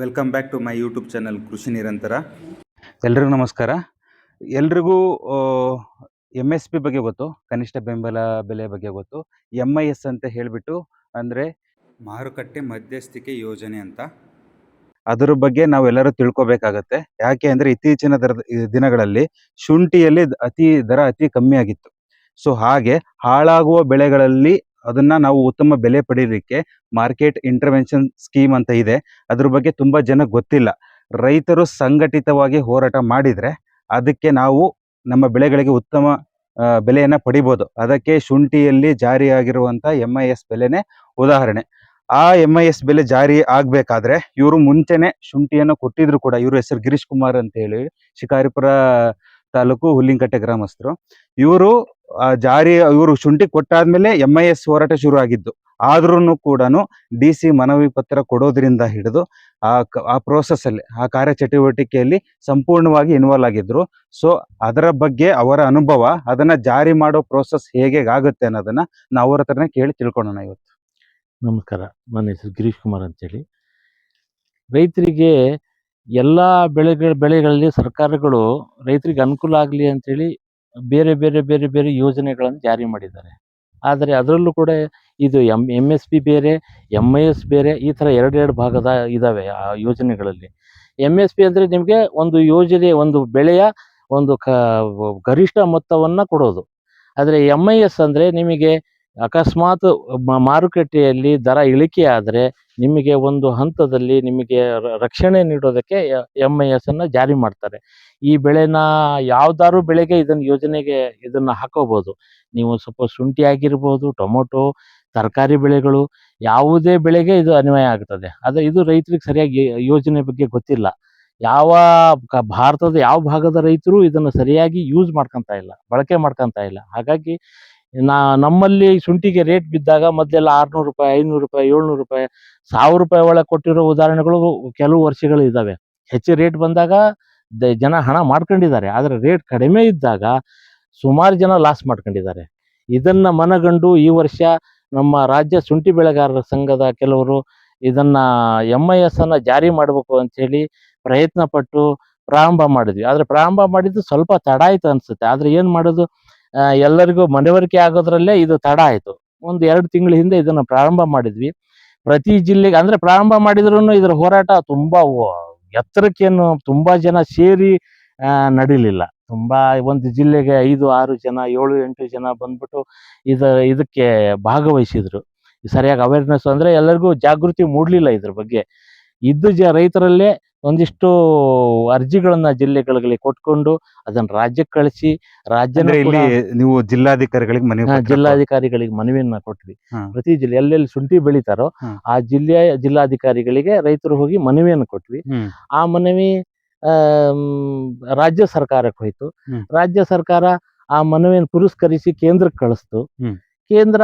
Welcome back to my YouTube channel Krishi Nirantara. ಎಲ್ರಿಗೂ ನಮಸ್ಕಾರ. ಎಲ್ರಿಗೂ MSP ಬಗ್ಗೆ ಗೊತ್ತು, ಕನಿಷ್ಠ ಬೆಂಬಲ ಬೆಲೆ ಬಗ್ಗೆ ಗೊತ್ತು. MIS ಅಂತ ಹೇಳಿಬಿಟ್ಟು ಅಂದರೆ ಮಾರುಕಟ್ಟೆ ಮಧ್ಯಸ್ಥಿಕೆ ಯೋಜನೆ ಅಂತ. ಅದರ ಬಗ್ಗೆ ನಾವೆಲ್ಲರೂ ತಿಳ್ಕೊಬೇಕಾಗತ್ತೆ. ಯಾಕೆ ಅಂದರೆ ಇತ್ತೀಚಿನ ದಿನಗಳಲ್ಲಿ ಶುಂಠಿಯಲ್ಲಿ ಅತಿ ಕಮ್ಮಿ ಆಗಿತ್ತು. ಸೊ ಹಾಗೆ ಹಾಳಾಗುವ ಬೆಳೆಗಳಲ್ಲಿ ಅದನ್ನ ನಾವು ಉತ್ತಮ ಬೆಲೆ ಪಡೀಲಿಕ್ಕೆ ಮಾರ್ಕೆಟ್ ಇಂಟರ್ವೆನ್ಷನ್ ಸ್ಕೀಮ್ ಅಂತ ಇದೆ. ಅದ್ರ ಬಗ್ಗೆ ತುಂಬ ಜನ ಗೊತ್ತಿಲ್ಲ. ರೈತರು ಸಂಘಟಿತವಾಗಿ ಹೋರಾಟ ಮಾಡಿದರೆ ಅದಕ್ಕೆ ನಾವು ನಮ್ಮ ಬೆಳೆಗಳಿಗೆ ಉತ್ತಮ ಬೆಲೆಯನ್ನು ಪಡಿಬೋದು. ಅದಕ್ಕೆ ಶುಂಠಿಯಲ್ಲಿ ಜಾರಿಯಾಗಿರುವಂಥ MIS ಬೆಲೆನೇ ಉದಾಹರಣೆ. ಆ MIS ಬೆಲೆ ಜಾರಿ ಆಗಬೇಕಾದ್ರೆ ಇವರು ಮುಂಚೆನೆ ಶುಂಠಿಯನ್ನು ಕೊಟ್ಟಿದ್ರು ಕೂಡ. ಇವ್ರ ಹೆಸರು ಗಿರೀಶ್ ಕುಮಾರ್ ಅಂತ ಹೇಳಿ, ಶಿಕಾರಿಪುರ ತಾಲೂಕು ಹುಲ್ಲಿಂಕಟ್ಟೆ ಗ್ರಾಮಸ್ಥರು. ಇವರು ಇವರು ಶುಂಠಿ ಕೊಟ್ಟಾದ್ಮೇಲೆ MIS ಹೋರಾಟ ಶುರು ಆಗಿದ್ದು. ಆದ್ರೂ ಕೂಡ DC ಮನವಿ ಪತ್ರ ಕೊಡೋದ್ರಿಂದ ಹಿಡಿದು ಆ ಪ್ರೋಸೆಸ್ಸಲ್ಲಿ, ಆ ಕಾರ್ಯಚಟುವಟಿಕೆಯಲ್ಲಿ ಸಂಪೂರ್ಣವಾಗಿ ಇನ್ವಾಲ್ವ್ ಆಗಿದ್ರು. ಸೊ ಅದರ ಬಗ್ಗೆ ಅವರ ಅನುಭವ, ಅದನ್ನ ಜಾರಿ ಮಾಡೋ ಪ್ರೋಸೆಸ್ ಹೇಗೆ ಆಗುತ್ತೆ ಅನ್ನೋದನ್ನ ನಾವು ಅವ್ರ ಹತ್ರನೇ ಕೇಳಿ ತಿಳ್ಕೊಳ್ಳೋಣ ಇವತ್ತು. ನಮಸ್ಕಾರ, ನನ್ನ ಹೆಸರು ಗಿರೀಶ್ ಕುಮಾರ್ ಅಂತೇಳಿ. ರೈತರಿಗೆ ಎಲ್ಲ ಬೆಳೆಗಳಲ್ಲಿ ಸರ್ಕಾರಗಳು ರೈತರಿಗೆ ಅನುಕೂಲ ಆಗಲಿ ಅಂತೇಳಿ ಬೇರೆ ಬೇರೆ ಬೇರೆ ಬೇರೆ ಯೋಜನೆಗಳನ್ನು ಜಾರಿ ಮಾಡಿದ್ದಾರೆ. ಆದರೆ ಅದರಲ್ಲೂ ಕೂಡ ಇದು MSP ಬೇರೆ, MIS ಬೇರೆ, ಈ ಥರ ಎರಡೆರಡು ಭಾಗದ ಇದ್ದಾವೆ ಆ ಯೋಜನೆಗಳಲ್ಲಿ. MSP ಅಂದರೆ ನಿಮಗೆ ಒಂದು ಯೋಜನೆ, ಒಂದು ಬೆಳೆಯ ಒಂದು ಗರಿಷ್ಠ ಮೊತ್ತವನ್ನು ಕೊಡೋದು. ಆದರೆ MIS ಅಂದರೆ ನಿಮಗೆ ಅಕಸ್ಮಾತ್ ಮಾರುಕಟ್ಟೆಯಲ್ಲಿ ದರ ಇಳಿಕೆ ಆದರೆ ನಿಮಗೆ ಒಂದು ಹಂತದಲ್ಲಿ ನಿಮಗೆ ರಕ್ಷಣೆ ನೀಡೋದಕ್ಕೆ MIS ಅನ್ನು ಜಾರಿ ಮಾಡ್ತಾರೆ. ಈ ಬೆಳೆನ ಯಾವ್ದಾದ್ರು ಬೆಳೆಗೆ ಯೋಜನೆಗೆ ಇದನ್ನು ಹಾಕೋಬೋದು. ನೀವು ಸ್ವಲ್ಪ ಶುಂಠಿ ಆಗಿರ್ಬೋದು, ಟೊಮೊಟೊ, ತರಕಾರಿ ಬೆಳೆಗಳು, ಯಾವುದೇ ಬೆಳೆಗೆ ಇದು ಅನ್ವಯ ಆಗ್ತದೆ. ಆದರೆ ಇದು ರೈತರಿಗೆ ಸರಿಯಾಗಿ ಯೋಜನೆ ಬಗ್ಗೆ ಗೊತ್ತಿಲ್ಲ. ಭಾರತದ ಯಾವ ಭಾಗದ ರೈತರು ಇದನ್ನು ಸರಿಯಾಗಿ ಯೂಸ್ ಬಳಕೆ ಮಾಡ್ಕೊತಾ ಇಲ್ಲ. ಹಾಗಾಗಿ ನಮ್ಮಲ್ಲಿ ಶುಂಠಿಗೆ ರೇಟ್ ಬಿದ್ದಾಗ ಮೊದಲೆಲ್ಲ 600 ರೂಪಾಯಿ, 500 ರೂಪಾಯಿ, 700 ರೂಪಾಯಿ, 1000 ರೂಪಾಯಿ ಒಳಗೆ ಕೊಟ್ಟಿರೋ ಉದಾಹರಣೆಗಳು ಕೆಲವು ವರ್ಷಗಳು ಇದ್ದಾವೆ. ಹೆಚ್ಚು ರೇಟ್ ಬಂದಾಗ ಜನ ಹಣ ಮಾಡ್ಕೊಂಡಿದ್ದಾರೆ. ಆದರೆ ರೇಟ್ ಕಡಿಮೆ ಇದ್ದಾಗ ಸುಮಾರು ಜನ ಲಾಸ್ ಮಾಡ್ಕೊಂಡಿದ್ದಾರೆ. ಇದನ್ನ ಮನಗಂಡು ಈ ವರ್ಷ ನಮ್ಮ ರಾಜ್ಯ ಶುಂಠಿ ಬೆಳೆಗಾರರ ಸಂಘದ ಕೆಲವರು ಇದನ್ನ MIS ಅನ್ನ ಜಾರಿ ಮಾಡಬೇಕು ಅಂತೇಳಿ ಪ್ರಯತ್ನ ಪಟ್ಟು ಪ್ರಾರಂಭ ಮಾಡಿದ್ವಿ. ಆದರೆ ಪ್ರಾರಂಭ ಮಾಡಿದ್ದು ಸ್ವಲ್ಪ ತಡ ಆಯ್ತು ಅನ್ಸುತ್ತೆ. ಆದರೆ ಏನು ಮಾಡೋದು, ಎಲ್ಲರಿಗೂ ಮನವರಿಕೆ ಆಗೋದ್ರಲ್ಲೇ ಇದು ತಡ ಆಯಿತು. ಒಂದು 2 ತಿಂಗಳ ಹಿಂದೆ ಇದನ್ನು ಪ್ರಾರಂಭ ಮಾಡಿದ್ವಿ. ಪ್ರತಿ ಜಿಲ್ಲೆಗೆ ಅಂದರೆ ಪ್ರಾರಂಭ ಮಾಡಿದ್ರು ಇದರ ಹೋರಾಟ ತುಂಬ ಎತ್ತರಕ್ಕೇನು ತುಂಬ ಜನ ಸೇರಿ ನಡೀಲಿಲ್ಲ. ಒಂದು ಜಿಲ್ಲೆಗೆ 5-6 ಜನ, 7-8 ಜನ ಬಂದ್ಬಿಟ್ಟು ಇದಕ್ಕೆ ಭಾಗವಹಿಸಿದ್ರು. ಸರಿಯಾಗಿ ಅವೇರ್ನೆಸ್ ಅಂದರೆ ಎಲ್ಲರಿಗೂ ಜಾಗೃತಿ ಮೂಡಲಿಲ್ಲ ಇದ್ರ ಬಗ್ಗೆ. ರೈತರಲ್ಲೇ ಒಂದಿಷ್ಟು ಅರ್ಜಿಗಳನ್ನ ಜಿಲ್ಲೆಗಳಿಗೆ ಕೊಟ್ಕೊಂಡು ಅದನ್ನ ರಾಜ್ಯಕ್ಕೆ ಕಳಿಸಿ, ನೀವು ಜಿಲ್ಲಾಧಿಕಾರಿಗಳಿಗೆ ಮನವಿಯನ್ನ ಕೊಟ್ವಿ. ಪ್ರತಿ ಜಿಲ್ಲೆ ಎಲ್ಲೆಲ್ಲಿ ಶುಂಠಿ ಬೆಳಿತಾರೋ ಆ ಜಿಲ್ಲೆಯ ಜಿಲ್ಲಾಧಿಕಾರಿಗಳಿಗೆ ರೈತರು ಹೋಗಿ ಮನವಿಯನ್ನು ಕೊಟ್ವಿ. ಆ ಮನವಿ ರಾಜ್ಯ ಸರ್ಕಾರಕ್ಕೆ ಹೋಯ್ತು. ರಾಜ್ಯ ಸರ್ಕಾರ ಆ ಮನವಿಯನ್ನು ಪುರಸ್ಕರಿಸಿ ಕೇಂದ್ರಕ್ಕೆ ಕಳಿಸ್ತು. ಕೇಂದ್ರ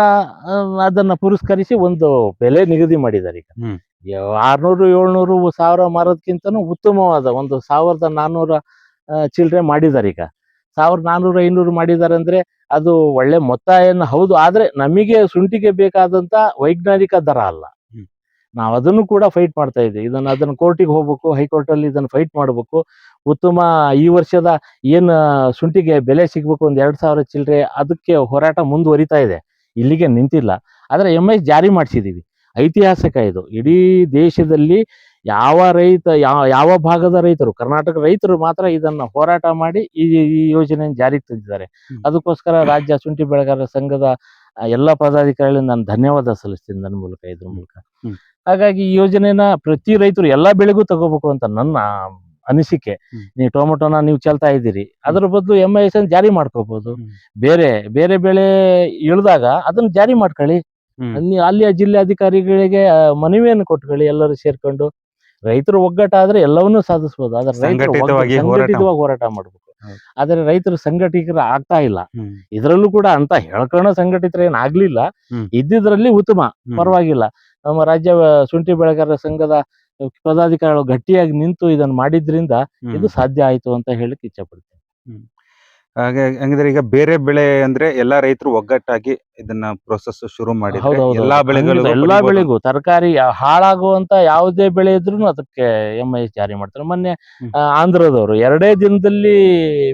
ಅದನ್ನ ಪುರಸ್ಕರಿಸಿ ಒಂದು ಬೆಲೆ ನಿಗದಿ ಮಾಡಿದ್ದಾರೆ. ಈಗ 600, 700, 1000 ಮಾರೋದಕ್ಕಿಂತನೂ ಉತ್ತಮವಾದ ಒಂದು 1400 ಚಿಲ್ಲರೆ ಮಾಡಿದ್ದಾರೆ. ಈಗ 1400, 500 ಮಾಡಿದ್ದಾರೆ ಅಂದ್ರೆ ಅದು ಒಳ್ಳೆ ಮೊತ್ತ ಏನು ಹೌದು. ಆದ್ರೆ ನಮಗೆ ಶುಂಠಿಗೆ ಬೇಕಾದಂತ ವೈಜ್ಞಾನಿಕ ದರ ಅಲ್ಲ. ನಾವು ಅದನ್ನು ಕೂಡ ಫೈಟ್ ಮಾಡ್ತಾ ಇದ್ದೀವಿ. ಅದನ್ನ ಕೋರ್ಟಿಗೆ ಹೋಗ್ಬೇಕು, ಹೈಕೋರ್ಟಲ್ಲಿ ಇದನ್ನು ಫೈಟ್ ಮಾಡಬೇಕು. ಉತ್ತಮ ಈ ವರ್ಷದ ಏನು ಶುಂಠಿಗೆ ಬೆಲೆ ಸಿಗ್ಬೇಕು, ಒಂದು 2000 ಚಿಲ್ಲರೆ, ಅದಕ್ಕೆ ಹೋರಾಟ ಮುಂದುವರಿತಾ ಇದೆ, ಇಲ್ಲಿಗೆ ನಿಂತಿಲ್ಲ. ಆದರೆ MIS ಜಾರಿ ಮಾಡಿಸಿದೀವಿ. ಐತಿಹಾಸಿಕ ಇದು. ಇಡೀ ದೇಶದಲ್ಲಿ ಯಾವ ಭಾಗದ ರೈತರು, ಕರ್ನಾಟಕ ರೈತರು ಮಾತ್ರ ಇದನ್ನ ಹೋರಾಟ ಮಾಡಿ ಈ ಯೋಜನೆಯನ್ನು ಜಾರಿಗೆ ತಂದಿದ್ದಾರೆ. ಅದಕ್ಕೋಸ್ಕರ ರಾಜ್ಯ ಶುಂಠಿ ಬೆಳೆಗಾರರ ಸಂಘದ ಎಲ್ಲ ಪದಾಧಿಕಾರಿಗಳಿಗೆ ನಾನು ಧನ್ಯವಾದ ಸಲ್ಲಿಸ್ತೀನಿ ನನ್ನ ಮೂಲಕ, ಇದ್ರ ಮೂಲಕ. ಹಾಗಾಗಿ ಈ ಯೋಜನೆನ ಪ್ರತಿ ರೈತರು ಎಲ್ಲ ಬೆಳೆಗೂ ತಗೋಬೇಕು ಅಂತ ನನ್ನ ಅನಿಸಿಕೆ. ನೀವು ಟೊಮೊಟೊನ ನೀವು ಚೆಲ್ತಾ ಇದ್ದೀರಿ, ಅದರ ಬದಲು MIS ಜಾರಿ ಮಾಡ್ಕೋಬಹುದು. ಬೇರೆ ಬೇರೆ ಬೆಳೆ ಇಳಿದಾಗ ಅದನ್ನ ಜಾರಿ ಮಾಡ್ಕೊಳ್ಳಿ. ಅಲ್ಲಿಯ ಜಿಲ್ಲಾಧಿಕಾರಿಗಳಿಗೆ ಮನವಿಯನ್ನು ಕೊಟ್ಕೊಳ್ಳಿ. ಎಲ್ಲರೂ ಸೇರ್ಕೊಂಡು ರೈತರು ಒಗ್ಗಟ್ಟಾದ್ರೆ ಎಲ್ಲವನ್ನೂ ಸಾಧಿಸಬಹುದು. ಆದ್ರೆ ಸಂಘಟಿತವಾಗಿ ಹೋರಾಟ ಮಾಡ್ಬೇಕು. ಆದ್ರೆ ರೈತರು ಸಂಘಟಿತರು ಆಗ್ತಾ ಇಲ್ಲ. ಇದರಲ್ಲೂ ಕೂಡ ಅಂತ ಹೇಳ್ಕೊಳ್ಳೋ ಸಂಘಟಿತರ ಏನಾಗ್ಲಿಲ್ಲ. ಇದ್ದಿದ್ರಲ್ಲಿ ಉತ್ತಮ, ಪರವಾಗಿಲ್ಲ. ನಮ್ಮ ರಾಜ್ಯ ಶುಂಠಿ ಬೆಳೆಗಾರರ ಸಂಘದ ಪದಾಧಿಕಾರಿಗಳು ಗಟ್ಟಿಯಾಗಿ ನಿಂತು ಇದನ್ನು ಮಾಡಿದ್ರಿಂದ ಇದು ಸಾಧ್ಯ ಆಯ್ತು ಅಂತ ಹೇಳಕ್ ಇಚ್ಛೆ ಪಡ್ತೇನೆ. ಹಾಗೆ ಹಂಗಿದ್ರೆ ಈಗ ಬೇರೆ ಬೆಳೆ ಅಂದ್ರೆ ಎಲ್ಲಾ ರೈತರು ಒಗ್ಗಟ್ಟಾಗಿ ಇದನ್ನ ಪ್ರೊಸೆಸ್ ಶುರು ಮಾಡಿದ್ರೆ ಹೌದೌದು ಎಲ್ಲಾ ಬೆಳೆಗಳಿಗೂ ಎಲ್ಲಾ ಪಡಿಬೋದು. ಬೆಳೆಗೂ ತರಕಾರಿ ಹಾಳಾಗುವಂತ ಯಾವುದೇ ಬೆಳೆ ಇದ್ರೂ ಅದಕ್ಕೆ MIS ಜಾರಿ ಮಾಡ್ತಾರೆ. ಮೊನ್ನೆ ಹ್ಮ್. ಆಂಧ್ರದವರು 2 ದಿನದಲ್ಲಿ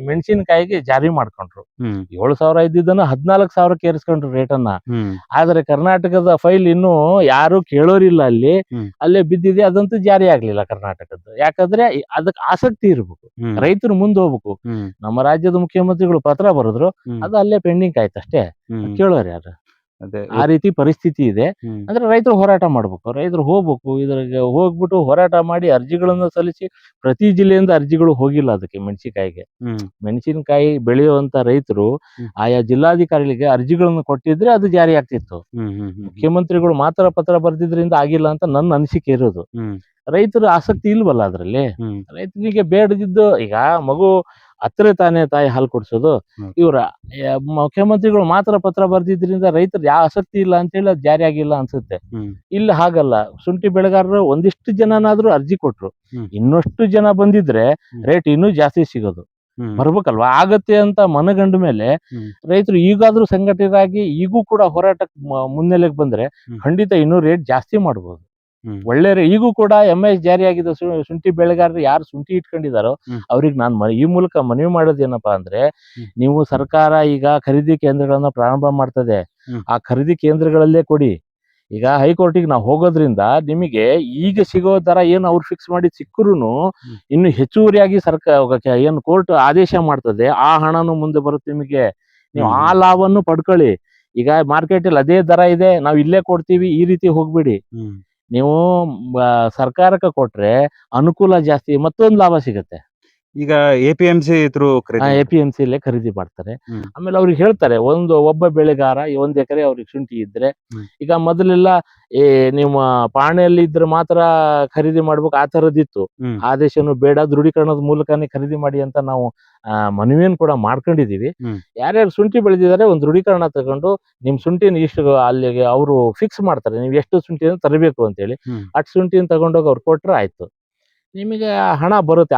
ಮೆಣಸಿನಕಾಯಿಗೆ ಜಾರಿ ಮಾಡ್ಕೊಂಡ್ರು. ಹ್ಮ್ 7,000 ಇದ್ದಿದ್ದನ್ನ 14,000ಕ್ಕೆ ಏರಿಸ್ಕೊಂಡ್ರು ರೇಟನ್ನ. ಹ್ಮ್ ಆದ್ರೆ ಕರ್ನಾಟಕದ ಫೈಲ್ ಇನ್ನೂ ಯಾರು ಕೇಳೋರಿಲ್ಲ ಅಲ್ಲಿ. ಹ್ಮ್. ಅಲ್ಲೇ ಬಿದ್ದಿದೆ, ಅದಂತೂ ಜಾರಿ ಆಗ್ಲಿಲ್ಲ ಕರ್ನಾಟಕದ್ದು. ಯಾಕಂದ್ರೆ ಅದಕ್ಕೆ ಆಸಕ್ತಿ ಇರ್ಬೇಕು, ಹ್ಮ್ ರೈತರು ಮುಂದೆ ಹೋಗ್ಬೇಕು. ಹ್ಮ್ ನಮ್ಮ ರಾಜ್ಯದ ಮುಖ್ಯಮಂತ್ರಿಗಳು ಪತ್ರ ಬರೆದ್ರು, ಹ್ಮ್ ಅದು ಅಲ್ಲೇ ಪೆಂಡಿಂಗ್ ಆಯ್ತು ಅಷ್ಟೇ. ಹ್ಮ್ ಕೇಳೋರು ಯಾರು? ಅದೇ ಆ ರೀತಿ ಪರಿಸ್ಥಿತಿ ಇದೆ. ಹ್ಮ್ ಅಂದ್ರೆ ರೈತರು ಹೋರಾಟ ಮಾಡ್ಬೇಕು, ರೈತರು ಹೋಗ್ಬೇಕು, ಇದ್ರಾಗ ಹೋಗ್ಬಿಟ್ಟು ಹೋರಾಟ ಮಾಡಿ ಅರ್ಜಿಗಳನ್ನ ಸಲ್ಲಿಸಿ. ಪ್ರತಿ ಜಿಲ್ಲೆಯಿಂದ ಅರ್ಜಿಗಳು ಹೋಗಿಲ್ಲ ಅದಕ್ಕೆ ಮೆಣಸಿನಕಾಯಿಗೆ. ಹ್ಮ್ ಮೆಣಸಿನಕಾಯಿ ಬೆಳೆಯುವಂತ ರೈತರು ಹ್ಮ್. ಆಯಾ ಜಿಲ್ಲಾಧಿಕಾರಿಗಳಿಗೆ ಅರ್ಜಿಗಳನ್ನು ಕೊಟ್ಟಿದ್ರೆ ಅದು ಜಾರಿ ಆಗ್ತಿತ್ತು. ಹ್ಮ್ ಹ್ಮ್ ಹ್ಮ್ ಮುಖ್ಯಮಂತ್ರಿಗಳು ಮಾತ್ರ ಪತ್ರ ಬರ್ದಿದ್ರಿಂದ ಆಗಿಲ್ಲ ಅಂತ ನನ್ನ ಅನಿಸಿಕೆ ಇರೋದು. ಹ್ಮ್ ರೈತರ ಆಸಕ್ತಿ ಇಲ್ವಲ್ಲ ಅದ್ರಲ್ಲಿ. ಹ್ಮ್ ರೈತನಿಗೆ ಬೇಡದಿದ್ದು, ಈಗ ಮಗು ಹತ್ತಿರ ತಾನೇ ತಾಯಿ ಹಾಲು ಕುಡಿಸೋದು. ಹ್ಮ್. ಇವ್ರ ಮುಖ್ಯಮಂತ್ರಿಗಳು ಮಾತ್ರ ಪತ್ರ ಬರ್ದಿದ್ರಿಂದ ರೈತರು ಯಾವ ಆಸಕ್ತಿ ಇಲ್ಲ ಅಂತೇಳಿ ಅದು ಜಾರಿ ಆಗಿಲ್ಲ ಅನ್ಸುತ್ತೆ. ಹ್ಮ್ ಇಲ್ಲಿ ಹಾಗಲ್ಲ, ಶುಂಠಿ ಬೆಳೆಗಾರರು ಒಂದಿಷ್ಟು ಜನನಾದ್ರೂ ಅರ್ಜಿ ಕೊಟ್ರು. ಹ್ಮ್. ಇನ್ನಷ್ಟು ಜನ ಬಂದಿದ್ರೆ ಹ್ಮ್. ರೇಟ್ ಇನ್ನೂ ಜಾಸ್ತಿ ಸಿಗೋದು. ಹ್ಮ್ ಬರ್ಬೇಕಲ್ವಾ? ಆಗತ್ತೆ ಅಂತ ಮನಗಂಡ ಮೇಲೆ ಹ್ಮ್ ರೈತರು ಈಗಾದ್ರೂ ಸಂಘಟಿತರಾಗಿ ಈಗೂ ಕೂಡ ಹೋರಾಟಕ್ಕೆ ಮುನ್ನೆಲೆಗೆ ಬಂದ್ರೆ ಹ್ಮ್. ಖಂಡಿತ ಇನ್ನೂ ರೇಟ್ ಜಾಸ್ತಿ ಮಾಡ್ಬೋದು. ಹ್ಮ್ ಒಳ್ಳೆ ಈಗೂ ಕೂಡ MIS ಜಾರಿಯಾಗಿದ್ದ ಶುಂಠಿ ಬೆಳೆಗಾರರು ಯಾರು ಶುಂಠಿ ಇಟ್ಕೊಂಡಿದಾರೋ ಹ್ಮ್. ಅವ್ರಿಗೆ ನಾನು ಈ ಮೂಲಕ ಮನವಿ ಮಾಡೋದೇನಪ್ಪಾ ಅಂದ್ರೆ, ಹ್ಮ್. ನೀವು ಸರ್ಕಾರ ಈಗ ಖರೀದಿ ಕೇಂದ್ರಗಳನ್ನ ಪ್ರಾರಂಭ ಮಾಡ್ತದೆ. ಹ್ಮ್. ಆ ಖರೀದಿ ಕೇಂದ್ರಗಳಲ್ಲೇ ಕೊಡಿ. ಈಗ ಹೈಕೋರ್ಟಿಗೆ ನಾವು ಹೋಗೋದ್ರಿಂದ ನಿಮಗೆ ಈಗ ಸಿಗೋ ದರ ಏನು ಅವ್ರು ಫಿಕ್ಸ್ ಮಾಡಿ ಸಿಕ್ಕರೂ ಇನ್ನು ಹೆಚ್ಚುವರಿಯಾಗಿ ಏನು ಕೋರ್ಟ್ ಆದೇಶ ಮಾಡ್ತದೆ, ಆ ಹಣನು ಮುಂದೆ ಬರುತ್ತೆ ನಿಮಗೆ. ನೀವು ಆ ಲಾಭವನ್ನು ಪಡ್ಕೊಳ್ಳಿ. ಈಗ ಮಾರ್ಕೆಟಲ್ಲಿ ಅದೇ ದರ ಇದೆ, ನಾವು ಇಲ್ಲೇ ಕೊಡ್ತೀವಿ, ಈ ರೀತಿ ಹೋಗ್ಬಿಡಿ. ಹ್ಮ್ ನೀವು ಸರ್ಕಾರಕ್ಕೆ ಕೊಟ್ರೆ ಅನುಕೂಲ ಜಾಸ್ತಿ, ಮತ್ತೊಂದು ಲಾಭ ಸಿಗುತ್ತೆ. ಈಗ APMC ಥ್ರೂ ಖರೀದಿ APMC ಅಲ್ಲೇ ಖರೀದಿ ಮಾಡ್ತಾರೆ. ಹ್ಮ್. ಆಮೇಲೆ ಅವ್ರಿಗೆ ಹೇಳ್ತಾರೆ, ಒಬ್ಬ ಬೆಳೆಗಾರ 1 ಎಕರೆ ಅವ್ರಿಗೆ ಶುಂಠಿ ಇದ್ರೆ, ಹ್ಮ್. ಈಗ ಮೊದಲೆಲ್ಲ ನಿಮ್ಮ ಪಾಣೆಯಲ್ಲಿ ಇದ್ರೆ ಮಾತ್ರ ಖರೀದಿ ಮಾಡ್ಬೇಕು, ಆ ಥರದ್ದಿತ್ತು. ಹ್ಮ್ ಆದೇಶನು ಬೇಡ, ದೃಢೀಕರಣದ ಮೂಲಕನೇ ಖರೀದಿ ಮಾಡಿ ಅಂತ ನಾವು ಮನವಿಯನ್ನು ಕೂಡ ಮಾಡ್ಕೊಂಡಿದೀವಿ. ಹ್ಮ್. ಯಾರ್ಯಾರು ಶುಂಠಿ ಬೆಳೆದಿದ್ದಾರೆ ಒಂದು ದೃಢೀಕರಣ ತಗೊಂಡು ನಿಮ್ಮ ಶುಂಠಿನ ಇಷ್ಟು ಅಲ್ಲಿಗೆ ಅವರು ಫಿಕ್ಸ್ ಮಾಡ್ತಾರೆ, ನೀವು ಎಷ್ಟು ಶುಂಠಿಯನ್ನು ತರಬೇಕು ಅಂತೇಳಿ. ಹ್ಮ್. ಅಷ್ಟು ಶುಂಠಿನ ತಗೊಂಡೋಗಿ ಅವ್ರು ಕೊಟ್ರೆ ಆಯ್ತು, ನಿಮಗೆ ಹಣ ಬರುತ್ತೆ.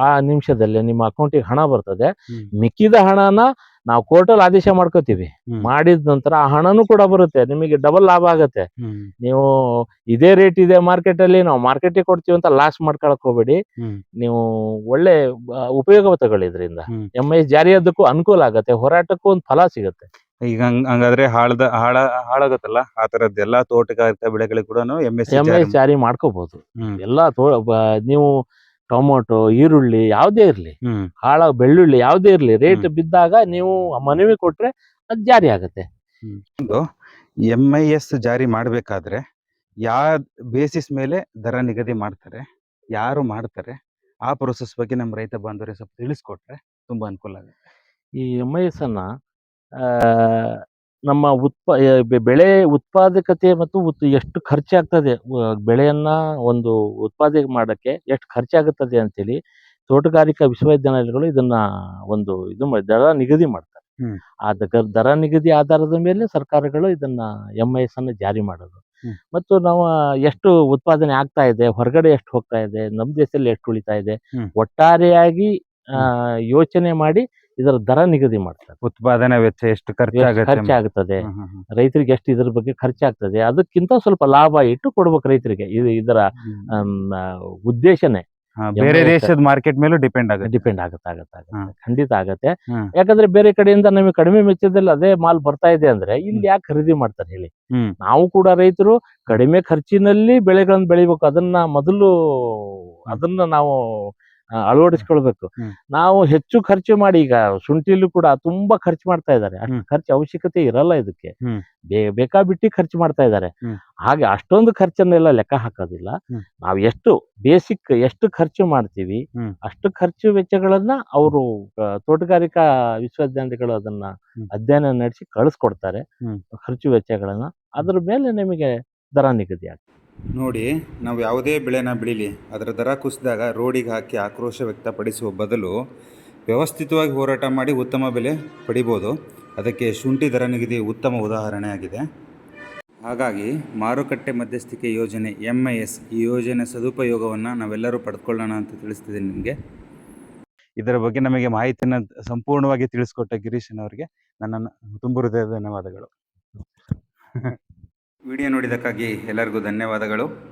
ಆ ನಿಮಿಷದಲ್ಲಿ ನಿಮ್ಮ ಅಕೌಂಟಿಗೆ ಹಣ ಬರ್ತದೆ. ಹ್ಮ್. ಮಿಕ್ಕಿದ ಹಣನ ನಾವು ಕೋರ್ಟಲ್ಲಿ ಆದೇಶ ಮಾಡ್ಕೋತೀವಿ. ಹ್ಮ್. ಮಾಡಿದ ನಂತರ ಆ ಹಣನೂ ಕೂಡ ಬರುತ್ತೆ, ನಿಮಗೆ ಡಬಲ್ ಲಾಭ ಆಗತ್ತೆ. ಹ್ಮ್. ನೀವು ಇದೇ ರೇಟ್ ಇದೆ ಮಾರ್ಕೆಟಲ್ಲಿ, ನಾವು ಮಾರ್ಕೆಟಿಗೆ ಕೊಡ್ತೀವಿ ಅಂತ ಲಾಸ್ ಮಾಡ್ಕೊಳಕ್ ಹೋಗ್ಬೇಡಿ. ಹ್ಮ್. ನೀವು ಒಳ್ಳೆ ಉಪಯೋಗ ತಗೊಳ್ಳಿ ಇದರಿಂದ. ಹ್ಮ್. MIS ಜಾರಿಯಾದಕ್ಕೂ ಅನುಕೂಲ ಆಗತ್ತೆ, ಹೋರಾಟಕ್ಕೂ ಒಂದು ಫಲ ಸಿಗುತ್ತೆ. ಈಗ ಹಂಗಾದ್ರೆ ಹಾಳಾಗತ್ತಲ್ಲ ಆ ತರದ್ದೆಲ್ಲಾ ತೋಟಗಾರಿಕಾ ಬೆಳೆಗಳಿಗೆ ಕೂಡ MSc MIS ಜಾರಿ ಮಾಡ್ಕೋಬಹುದು. ಹ್ಮ್ ಎಲ್ಲ ನೀವು ಟೊಮೊಟೊ, ಈರುಳ್ಳಿ ಯಾವುದೇ ಇರ್ಲಿ, ಹ್ಮ್ ಬೆಳ್ಳುಳ್ಳಿ ಯಾವುದೇ ಇರ್ಲಿ, ರೇಟ್ ಬಿದ್ದಾಗ ನೀವು ಮನವಿ ಕೊಟ್ರೆ ಅದು ಜಾರಿ ಆಗುತ್ತೆ. ಒಂದು MIS ಜಾರಿ ಮಾಡ್ಬೇಕಾದ್ರೆ ಯಾವ ಬೇಸಿಸ್ ಮೇಲೆ ದರ ನಿಗದಿ ಮಾಡ್ತಾರೆ, ಯಾರು ಮಾಡ್ತಾರೆ, ಆ ಪ್ರೊಸೆಸ್ ಬಗ್ಗೆ ನಮ್ಮ ರೈತ ಬಾಂಧವರಿಗೆ ಸ್ವಲ್ಪ ತಿಳಿಸ್ಕೊಟ್ರೆ ತುಂಬಾ ಅನುಕೂಲ ಆಗುತ್ತೆ. ಈ MIS ಅನ್ನ ಆ, ನಮ್ಮ ಬೆಳೆ ಉತ್ಪಾದಕತೆ ಮತ್ತು ಎಷ್ಟು ಖರ್ಚಾಗ್ತದೆ, ಬೆಳೆಯನ್ನ ಒಂದು ಉತ್ಪಾದನೆ ಮಾಡಕ್ಕೆ ಎಷ್ಟು ಖರ್ಚಾಗುತ್ತದೆ ಅಂತೇಳಿ ತೋಟಗಾರಿಕಾ ವಿಶ್ವವಿದ್ಯಾನಿಲಯಗಳು ಇದನ್ನ ಒಂದು ದರ ನಿಗದಿ ಮಾಡ್ತಾರೆ. ಹ್ಮ್. ಆ ದರ ನಿಗದಿ ಆಧಾರದ ಮೇಲೆ ಸರ್ಕಾರಗಳು ಇದನ್ನ MIS ಅನ್ನು ಜಾರಿ ಮಾಡೋದು. ಹ್ಮ್. ಮತ್ತು ನಾವು ಎಷ್ಟು ಉತ್ಪಾದನೆ ಆಗ್ತಾ ಇದೆ, ಹೊರಗಡೆ ಎಷ್ಟು ಹೋಗ್ತಾ ಇದೆ, ನಮ್ಮ ದೇಶದಲ್ಲಿ ಎಷ್ಟು ಉಳಿತಾ ಇದೆ, ಹ್ಮ್. ಒಟ್ಟಾರೆಯಾಗಿ ಯೋಚನೆ ಮಾಡಿ ಇದರ ದರ ನಿಗದಿ ಮಾಡ್ತಾರೆ. ಉತ್ಪಾದನಾ ವೆಚ್ಚ ಎಷ್ಟು ಖರ್ಚಾಗುತ್ತದೆ, ರೈತರಿಗೆ ಎಷ್ಟು ಇದ್ರ ಬಗ್ಗೆ ಖರ್ಚಾಗ್ತದೆ, ಅದಕ್ಕಿಂತ ಸ್ವಲ್ಪ ಲಾಭ ಇಟ್ಟು ಕೊಡ್ಬೇಕು ರೈತರಿಗೆ. ಇದರ ಉದ್ದೇಶನೇ ಬೇರೆ ದೇಶದ ಮಾರ್ಕೆಟ್ ಮೇಲೂ ಡಿಪೆಂಡ್ ಆಗುತ್ತೆ. ಖಂಡಿತ ಆಗತ್ತೆ. ಯಾಕಂದ್ರೆ ಬೇರೆ ಕಡೆಯಿಂದ ನಮಗೆ ಕಡಿಮೆ ವೆಚ್ಚದಲ್ಲಿ ಅದೇ ಮಾಲ್ ಬರ್ತಾ ಇದೆ ಅಂದ್ರೆ ಇಲ್ಲಿ ಯಾಕೆ ಖರೀದಿ ಮಾಡ್ತಾರೆ ಹೇಳಿ. ನಾವು ಕೂಡ ರೈತರು ಕಡಿಮೆ ಖರ್ಚಿನಲ್ಲಿ ಬೆಳೆಗಳನ್ನು ಬೆಳಿಬೇಕು. ಅದನ್ನ ನಾವು ಅಳವಡಿಸ್ಕೊಳ್ಬೇಕು. ನಾವು ಹೆಚ್ಚು ಖರ್ಚು ಮಾಡಿ, ಈಗ ಶುಂಠಿಲೂ ಕೂಡ ತುಂಬಾ ಖರ್ಚು ಮಾಡ್ತಾ ಇದ್ದಾರೆ. ಅಷ್ಟು ಖರ್ಚು ಅವಶ್ಯಕತೆ ಇರಲ್ಲ ಇದಕ್ಕೆ, ಬೇಕಾಬಿಟ್ಟಿ ಖರ್ಚು ಮಾಡ್ತಾ ಇದ್ದಾರೆ. ಹಾಗೆ ಅಷ್ಟೊಂದು ಖರ್ಚನ್ನೆಲ್ಲ ಲೆಕ್ಕ ಹಾಕೋದಿಲ್ಲ. ನಾವು ಎಷ್ಟು ಖರ್ಚು ಮಾಡ್ತೀವಿ ಅಷ್ಟು ಖರ್ಚು ವೆಚ್ಚಗಳನ್ನ ಅವರು ತೋಟಗಾರಿಕಾ ವಿಶ್ವವಿದ್ಯಾನಿಲಯಗಳು ಅದನ್ನ ಅಧ್ಯಯನ ನಡೆಸಿ ಕಳಿಸ್ಕೊಡ್ತಾರೆ. ಖರ್ಚು ವೆಚ್ಚಗಳನ್ನ ಅದ್ರ ಮೇಲೆ ನಿಮಗೆ ದರ ನಿಗದಿ ಆಗ್ತದೆ. ನೋಡಿ, ನಾವು ಯಾವುದೇ ಬೆಳೆನ ಬೆಳೀಲಿ ಅದರ ದರ ಕುಸಿದಾಗ ರೋಡಿಗೆ ಹಾಕಿ ಆಕ್ರೋಶ ವ್ಯಕ್ತಪಡಿಸುವ ಬದಲು ವ್ಯವಸ್ಥಿತವಾಗಿ ಹೋರಾಟ ಮಾಡಿ ಉತ್ತಮ ಬೆಲೆ ಪಡಿಬೋದು. ಅದಕ್ಕೆ ಶುಂಠಿ ದರ ನಿಗದಿ ಉತ್ತಮ ಉದಾಹರಣೆ ಆಗಿದೆ. ಹಾಗಾಗಿ ಮಾರುಕಟ್ಟೆ ಮಧ್ಯಸ್ಥಿಕೆ ಯೋಜನೆ MIS, ಈ ಯೋಜನೆ ಸದುಪಯೋಗವನ್ನು ನಾವೆಲ್ಲರೂ ಪಡೆದುಕೊಳ್ಳೋಣ ಅಂತ ತಿಳಿಸ್ತಿದ್ದೀನಿ ನಿಮಗೆ. ಇದರ ಬಗ್ಗೆ ನಮಗೆ ಮಾಹಿತಿಯನ್ನು ಸಂಪೂರ್ಣವಾಗಿ ತಿಳಿಸ್ಕೊಟ್ಟ ಗಿರೀಶನ್ ಅವರಿಗೆ ನನ್ನ ತುಂಬ ಹೃದಯದ ಧನ್ಯವಾದಗಳು. ವಿಡಿಯೋ ನೋಡಿದ್ದಕ್ಕಾಗಿ ಎಲ್ಲರಿಗೂ ಧನ್ಯವಾದಗಳು.